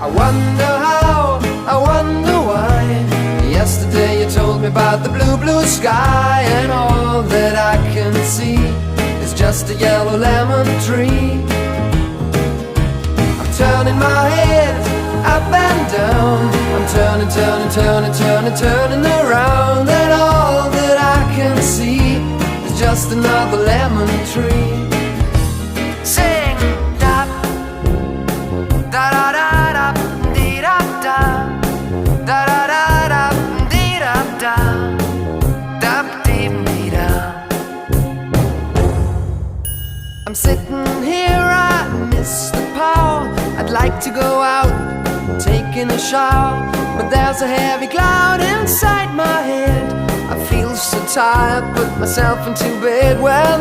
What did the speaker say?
I wonder how, I wonder why. Yesterday you told me about the blue, blue sky, and all that I can see is just a yellow lemon tree. I'm turning my head up and down, I'm turning, turning, turning, turning, turning around, and all that I can see is just another lemon tree. Sing da da da da da dee da da da da da da dee da da da dee dee da. I'm sitting here, I miss the power. I'd like to go out, taking a shower, but there's a heavy cloud inside my head. I feel so tired, put myself into bed. Well,